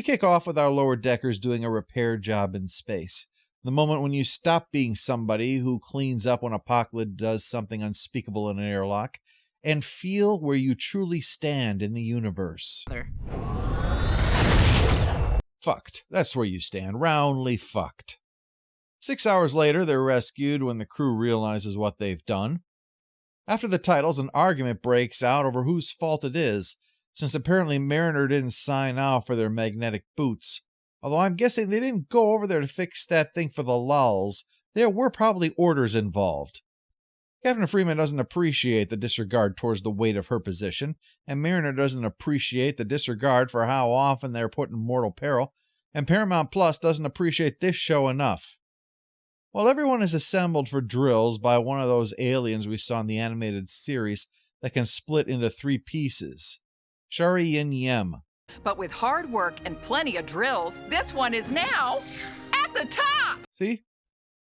We kick off with our lower deckers doing a repair job in space. The moment when you stop being somebody who cleans up when Apocalypse does something unspeakable in an airlock, and feel where you truly stand in the universe. Fucked. That's where you stand. Roundly fucked. 6 hours later, they're rescued when the crew realizes what they've done. After the titles, an argument breaks out over whose fault it is, since apparently Mariner didn't sign off for their magnetic boots. Although I'm guessing they didn't go over there to fix that thing for the lulz. There were probably orders involved. Captain Freeman doesn't appreciate the disregard towards the weight of her position, and Mariner doesn't appreciate the disregard for how often they're put in mortal peril, and Paramount Plus doesn't appreciate this show enough. While everyone is assembled for drills by one of those aliens we saw in the animated series that can split into 3 pieces, Shari Yin Yem. But with hard work and plenty of drills, this one is now at the top! See?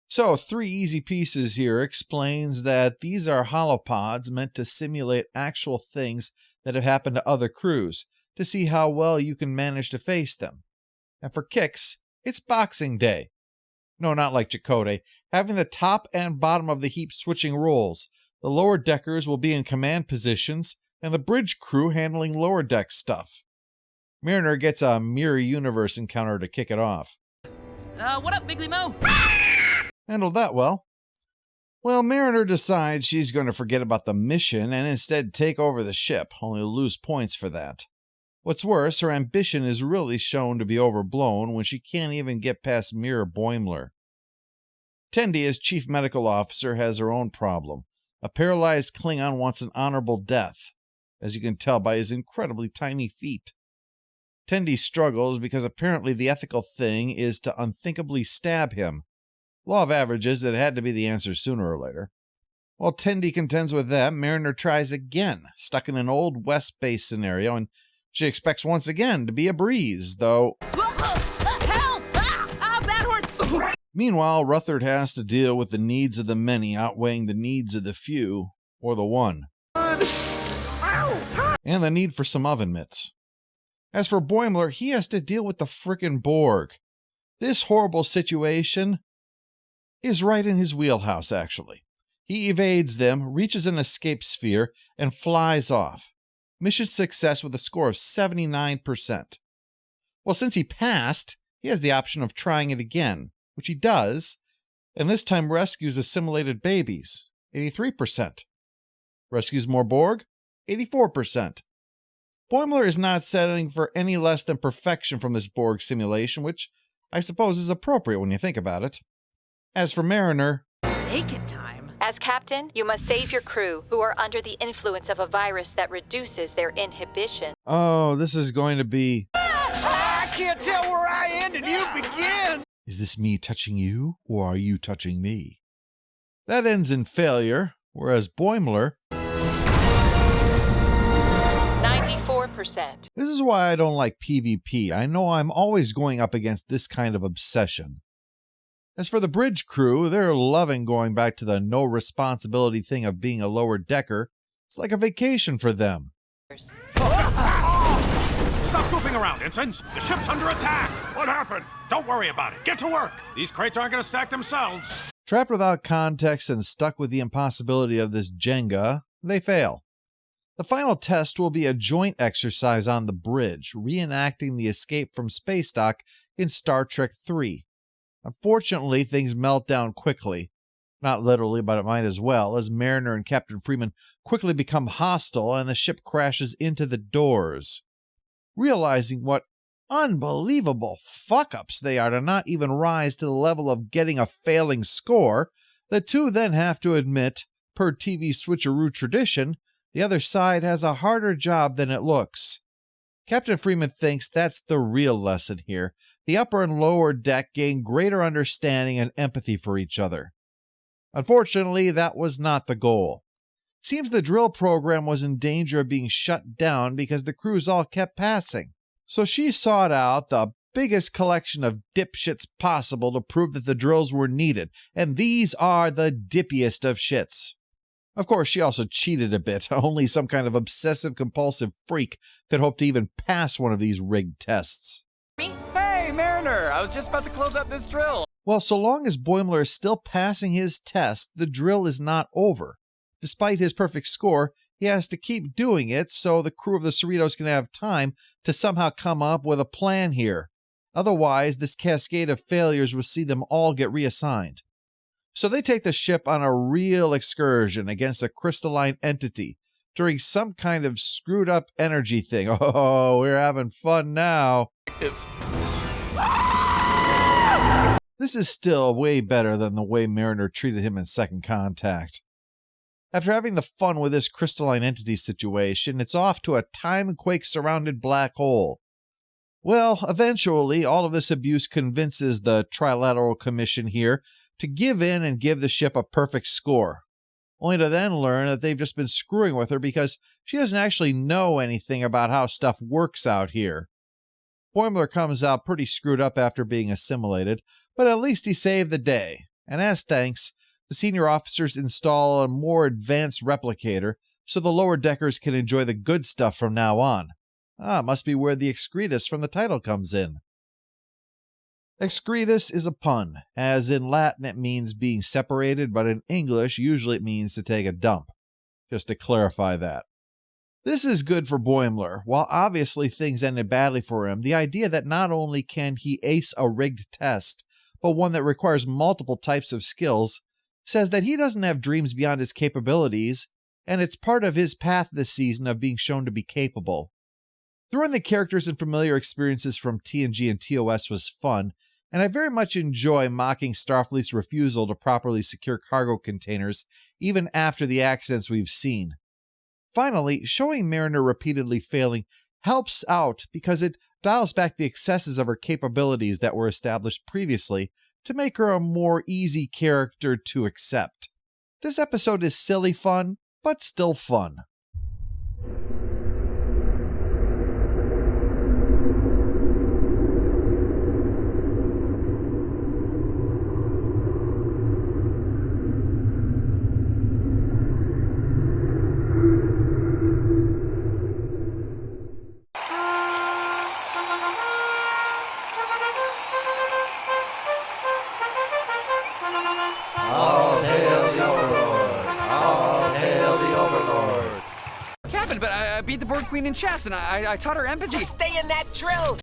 So, 3 easy pieces here explains that these are holopods meant to simulate actual things that have happened to other crews, to see how well you can manage to face them. And for kicks, it's Boxing Day. No, not like Chakotay, having the top and bottom of the heap switching roles. The lower deckers will be in command positions, and the bridge crew handling lower deck stuff. Mariner gets a mirror universe encounter to kick it off. What up, Bigly Mo? Handled that well. Well, Mariner decides she's going to forget about the mission and instead take over the ship, only to lose points for that. What's worse, her ambition is really shown to be overblown when she can't even get past Mira Boimler. Tendi, as chief medical officer, has her own problem. A paralyzed Klingon wants an honorable death, as you can tell by his incredibly tiny feet. Tendi struggles because apparently the ethical thing is to unthinkably stab him. Law of averages, it had to be the answer sooner or later. While Tendi contends with that, Mariner tries again, stuck in an old West base scenario, and she expects once again to be a breeze, though... Help! Bad horse! Meanwhile, Rutherford has to deal with the needs of the many outweighing the needs of the few, or the one. And the need for some oven mitts. As for Boimler, he has to deal with the frickin' Borg. This horrible situation is right in his wheelhouse, actually. He evades them, reaches an escape sphere, and flies off. Mission success with a score of 79%. Well, since he passed, he has the option of trying it again, which he does, and this time rescues assimilated babies, 83%. Rescues more Borg, 84%. Boimler is not settling for any less than perfection from this Borg simulation, which I suppose is appropriate when you think about it. As for Mariner... Naked time. As captain, you must save your crew, who are under the influence of a virus that reduces their inhibition. Oh, this is going to be... I can't tell where I end and you begin! Is this me touching you, or are you touching me? That ends in failure, whereas Boimler... 94%. This is why I don't like PvP. I know I'm always going up against this kind of obsession. As for the bridge crew, they're loving going back to the no responsibility thing of being a lower decker. It's like a vacation for them. Stop goofing around, ensigns! The ship's under attack! What happened? Don't worry about it. Get to work. These crates aren't going to stack themselves. Trapped without context and stuck with the impossibility of this Jenga, they fail. The final test will be a joint exercise on the bridge, reenacting the escape from space dock in Star Trek III. Unfortunately, things melt down quickly. Not literally, but it might as well, as Mariner and Captain Freeman quickly become hostile and the ship crashes into the doors. Realizing what unbelievable fuck-ups they are to not even rise to the level of getting a failing score, the two then have to admit, per TV switcheroo tradition, the other side has a harder job than it looks. Captain Freeman thinks that's the real lesson here. The upper and lower deck gain greater understanding and empathy for each other. Unfortunately, that was not the goal. Seems the drill program was in danger of being shut down because the crews all kept passing. So she sought out the biggest collection of dipshits possible to prove that the drills were needed, and these are the dippiest of shits. Of course, she also cheated a bit. Only some kind of obsessive-compulsive freak could hope to even pass one of these rigged tests. Me? Mariner. I was just about to close out this drill. Well, so long as Boimler is still passing his test, the drill is not over. Despite his perfect score, he has to keep doing it so the crew of the Cerritos can have time to somehow come up with a plan here. Otherwise, this cascade of failures will see them all get reassigned. So they take the ship on a real excursion against a crystalline entity during some kind of screwed up energy thing. Oh, we're having fun now. This is still way better than the way Mariner treated him in Second Contact. After having the fun with this crystalline entity situation, it's off to a time-quake-surrounded black hole. Well, eventually, all of this abuse convinces the Trilateral Commission here to give in and give the ship a perfect score, only to then learn that they've just been screwing with her because she doesn't actually know anything about how stuff works out here. Boimler comes out pretty screwed up after being assimilated, but at least he saved the day, and as thanks, the senior officers install a more advanced replicator so the lower deckers can enjoy the good stuff from now on. Must be where the Excretus from the title comes in. Excretus is a pun, as in Latin it means being separated, but in English usually it means to take a dump. Just to clarify that. This is good for Boimler. While obviously things ended badly for him, the idea that not only can he ace a rigged test, but one that requires multiple types of skills, says that he doesn't have dreams beyond his capabilities, and it's part of his path this season of being shown to be capable. Throwing the characters and familiar experiences from TNG and TOS was fun, and I very much enjoy mocking Starfleet's refusal to properly secure cargo containers even after the accidents we've seen. Finally, showing Mariner repeatedly failing helps out because it dials back the excesses of her capabilities that were established previously to make her a more easy character to accept. This episode is silly fun, but still fun. All hail the Overlord! All hail the Overlord! Captain, but I beat the Borg Queen in chess, and I taught her empathy. Just stay in that drill.